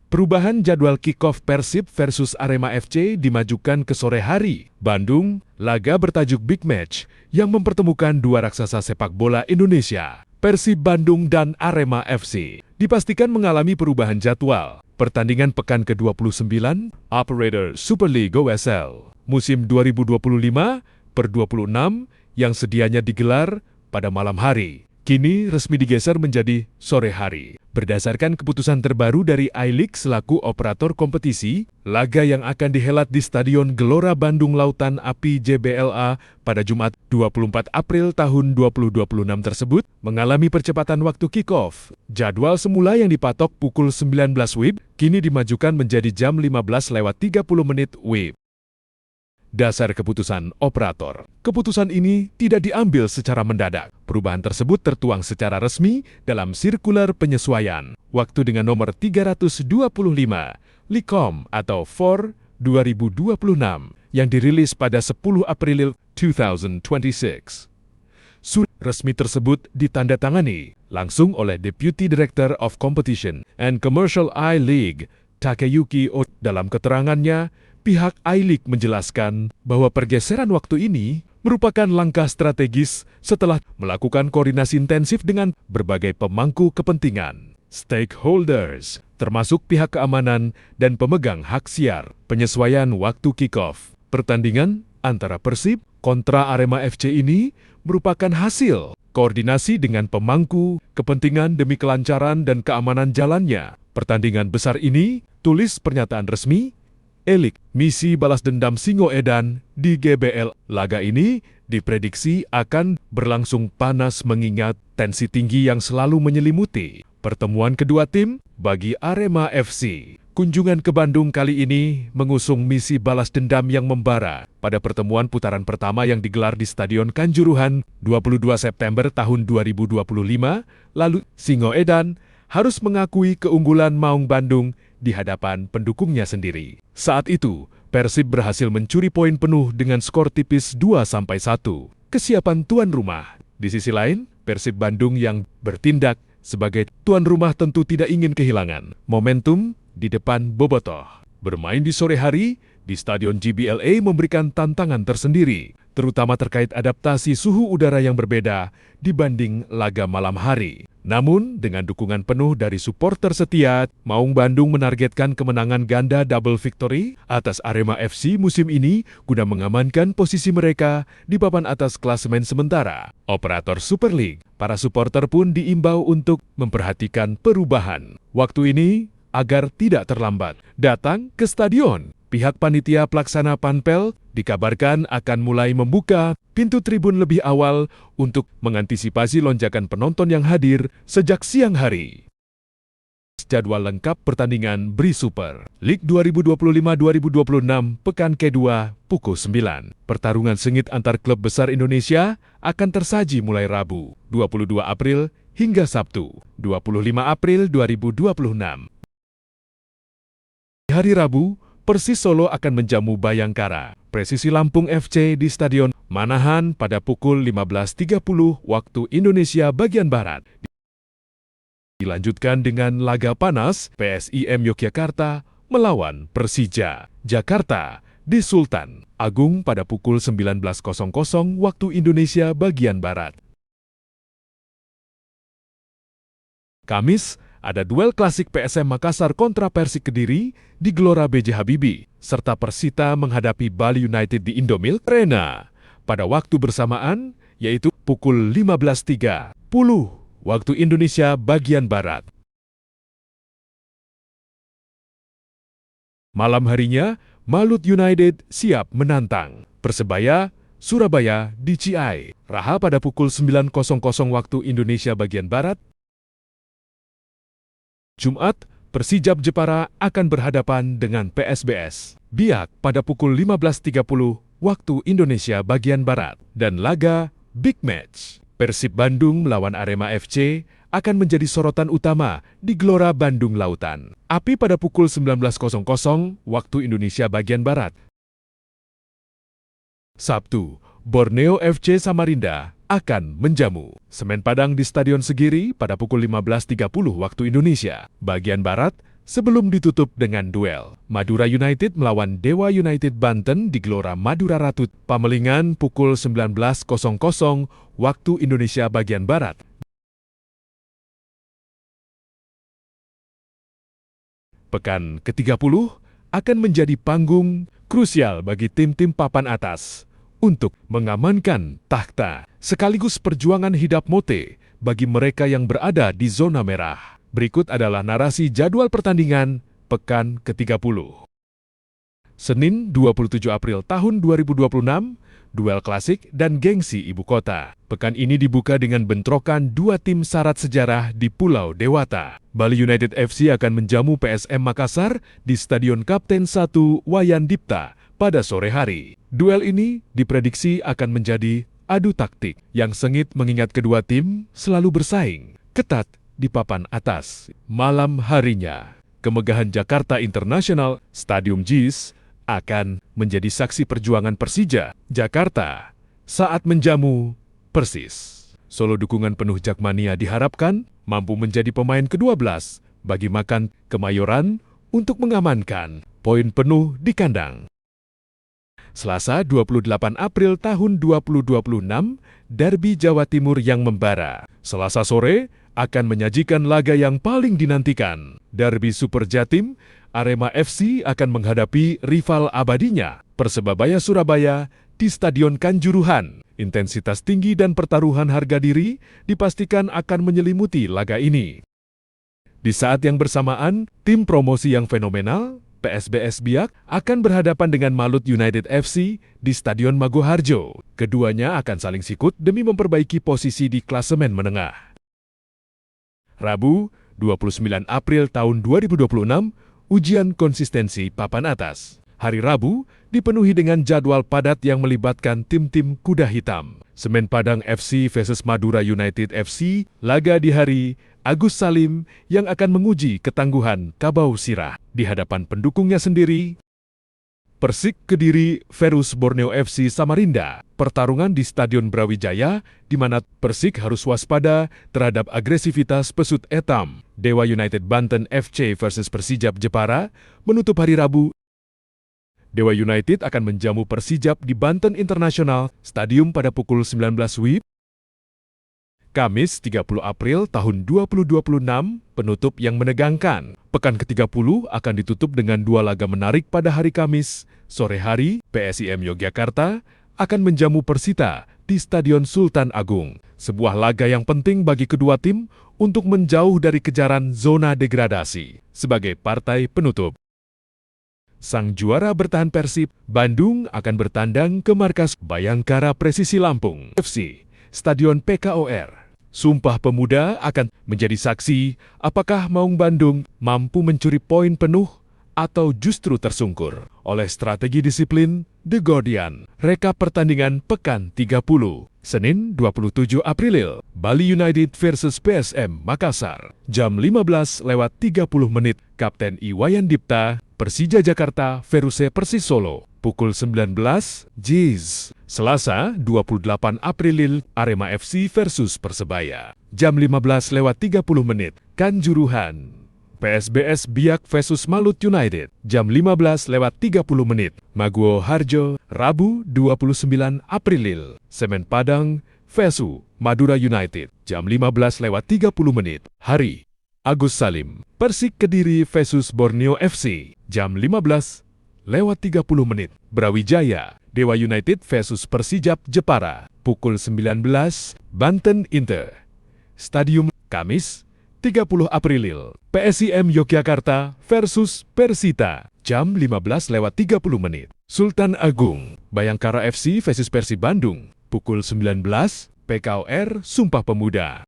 Perubahan jadwal kick-off Persib versus Arema FC dimajukan ke sore hari. Bandung, laga bertajuk Big Match yang mempertemukan dua raksasa sepak bola Indonesia, Persib Bandung dan Arema FC, dipastikan mengalami perubahan jadwal. Pertandingan pekan ke-29 Operator Super League OSL musim 2025/26 yang sedianya digelar pada malam hari, kini resmi digeser menjadi sore hari. Berdasarkan keputusan terbaru dari I-League selaku operator kompetisi, laga yang akan dihelat di Stadion Gelora Bandung Lautan Api JBLA pada Jumat 24 April tahun 2026 tersebut mengalami percepatan waktu kick-off. Jadwal semula yang dipatok pukul 19 WIB kini dimajukan menjadi jam 15:30 WIB. Dasar keputusan operator. Keputusan ini tidak diambil secara mendadak. Perubahan tersebut tertuang secara resmi dalam sirkular penyesuaian waktu dengan nomor 325 Likom atau 4/2026 yang dirilis pada 10 April 2026. Surat resmi tersebut ditandatangani langsung oleh Deputy Director of Competition and Commercial I-League, Takeyuki Oda. Dalam keterangannya, pihak I-League menjelaskan bahwa pergeseran waktu ini merupakan langkah strategis setelah melakukan koordinasi intensif dengan berbagai pemangku kepentingan, stakeholders, termasuk pihak keamanan dan pemegang hak siar. Penyesuaian waktu kick-off pertandingan antara Persib kontra Arema FC ini merupakan hasil koordinasi dengan pemangku kepentingan demi kelancaran dan keamanan jalannya pertandingan besar ini, tulis pernyataan resmi I-League. Misi balas dendam Singoedan di GBL. Laga ini diprediksi akan berlangsung panas mengingat tensi tinggi yang selalu menyelimuti pertemuan kedua tim. Bagi Arema FC, kunjungan ke Bandung kali ini mengusung misi balas dendam yang membara pada pertemuan putaran pertama yang digelar di Stadion Kanjuruhan 22 September tahun 2025. Lalu Singoedan harus mengakui keunggulan Maung Bandung di hadapan pendukungnya sendiri. Saat itu, Persib berhasil mencuri poin penuh dengan skor tipis 2-1. Kesiapan tuan rumah. Di sisi lain, Persib Bandung yang bertindak sebagai tuan rumah tentu tidak ingin kehilangan momentum di depan bobotoh. Bermain di sore hari di Stadion GBLA memberikan tantangan tersendiri, terutama terkait adaptasi suhu udara yang berbeda dibanding laga malam hari. Namun, dengan dukungan penuh dari supporter setia, Maung Bandung menargetkan kemenangan ganda double victory atas Arema FC musim ini guna mengamankan posisi mereka di papan atas klasemen sementara. Operator Super League, para supporter pun diimbau untuk memperhatikan perubahan waktu ini agar tidak terlambat datang ke stadion. Pihak panitia pelaksana Panpel dikabarkan akan mulai membuka pintu tribun lebih awal untuk mengantisipasi lonjakan penonton yang hadir sejak siang hari. Jadwal lengkap pertandingan BRI Super League 2025-2026 pekan ke-2 pukul 9. Pertarungan sengit antar klub besar Indonesia akan tersaji mulai Rabu 22 April hingga Sabtu 25 April 2026. Di hari Rabu, Persis Solo akan menjamu Bayangkara Presisi Lampung FC di Stadion Manahan pada pukul 15.30 waktu Indonesia bagian Barat. Dilanjutkan dengan laga panas PSIM Yogyakarta melawan Persija Jakarta di Sultan Agung pada pukul 19.00 waktu Indonesia bagian Barat. Kamis, ada duel klasik PSM Makassar kontra Persik Kediri di Gelora B.J. Habibie, serta Persita menghadapi Bali United di Indomilk Arena pada waktu bersamaan, yaitu pukul 15.30 waktu Indonesia bagian Barat. Malam harinya, Malut United siap menantang Persebaya Surabaya di Ciai Raha pada pukul 9.00 waktu Indonesia bagian Barat. Jumat, Persijap Jepara akan berhadapan dengan PSBS Biak pada pukul 15.30 waktu Indonesia bagian Barat. Dan laga Big Match Persib Bandung melawan Arema FC akan menjadi sorotan utama di Gelora Bandung Lautan Api pada pukul 19.00 waktu Indonesia bagian Barat. Sabtu, Borneo FC Samarinda akan menjamu Semen Padang di Stadion Segiri pada pukul 15.30 waktu Indonesia bagian Barat, sebelum ditutup dengan duel. Madura United melawan Dewa United Banten di Gelora Madura Ratu, Pamelingan pukul 19.00 waktu Indonesia bagian Barat. Pekan ke-30 akan menjadi panggung krusial bagi tim-tim papan atas untuk mengamankan takhta, sekaligus perjuangan hidup mote bagi mereka yang berada di zona merah. Berikut adalah narasi jadwal pertandingan pekan ke-30. Senin 27 April tahun 2026, duel klasik dan gengsi ibu kota. Pekan ini dibuka dengan bentrokan dua tim syarat sejarah di Pulau Dewata. Bali United FC akan menjamu PSM Makassar di Stadion Kapten 1 Wayan Dipta pada sore hari. Duel ini diprediksi akan menjadi adu taktik yang sengit mengingat kedua tim selalu bersaing ketat di papan atas. Malam harinya, kemegahan Jakarta International Stadium JIS akan menjadi saksi perjuangan Persija Jakarta saat menjamu Persis. Solo dukungan penuh Jakmania diharapkan mampu menjadi pemain ke-12 bagi Macan Kemayoran untuk mengamankan poin penuh di kandang. Selasa 28 April tahun 2026, Derby Jawa Timur yang membara. Selasa sore akan menyajikan laga yang paling dinantikan. Derby Super Jatim, Arema FC akan menghadapi rival abadinya, Persebaya Surabaya, di Stadion Kanjuruhan. Intensitas tinggi dan pertaruhan harga diri dipastikan akan menyelimuti laga ini. Di saat yang bersamaan, tim promosi yang fenomenal, PSBS Biak, akan berhadapan dengan Malut United FC di Stadion Maguwoharjo. Keduanya akan saling sikut demi memperbaiki posisi di klasemen menengah. Rabu, 29 April tahun 2026, ujian konsistensi papan atas. Hari Rabu dipenuhi dengan jadwal padat yang melibatkan tim-tim kuda hitam. Semen Padang FC versus Madura United FC, laga di hari Agus Salim yang akan menguji ketangguhan Kabau Sirah di hadapan pendukungnya sendiri. Persik Kediri versus Borneo FC Samarinda, pertarungan di Stadion Brawijaya di mana Persik harus waspada terhadap agresivitas pesut etam. Dewa United Banten FC versus Persijap Jepara menutup hari Rabu. Dewa United akan menjamu Persijap di Banten International Stadium pada pukul 19 WIB. Kamis 30 April tahun 2026, penutup yang menegangkan. Pekan ke-30 akan ditutup dengan dua laga menarik pada hari Kamis. Sore hari, PSIM Yogyakarta akan menjamu Persita di Stadion Sultan Agung. Sebuah laga yang penting bagi kedua tim untuk menjauh dari kejaran zona degradasi. Sebagai partai penutup, sang juara bertahan Persib Bandung akan bertandang ke markas Bayangkara Presisi Lampung FC, Stadion PKOR. Sumpah Pemuda akan menjadi saksi apakah Maung Bandung mampu mencuri poin penuh atau justru tersungkur oleh strategi disiplin The Guardian. Rekap pertandingan pekan 30. Senin 27 April, Bali United versus PSM Makassar. Jam 15.30 Kapten Iwayan Dipta, Persija Jakarta versus Persis Solo. Pukul 19, JIS. Selasa 28 April, Arema FC versus Persebaya. Jam 15.30 Kanjuruhan. PSBS Biak versus Malut United. Jam 15.30 Maguwoharjo. Rabu 29 April, Semen Padang versus Madura United. Jam 15.30 Hari Agus Salim. Persik Kediri versus Borneo FC. Jam 15.30 Brawijaya, Dewa United versus Persijap Jepara. Pukul 19, Banten Inter Stadium. Kamis 30 April, PSIM Yogyakarta versus Persita. Jam 15.30 Sultan Agung, Bayangkara FC versus Persib Bandung. Pukul 19, PKOR Sumpah Pemuda.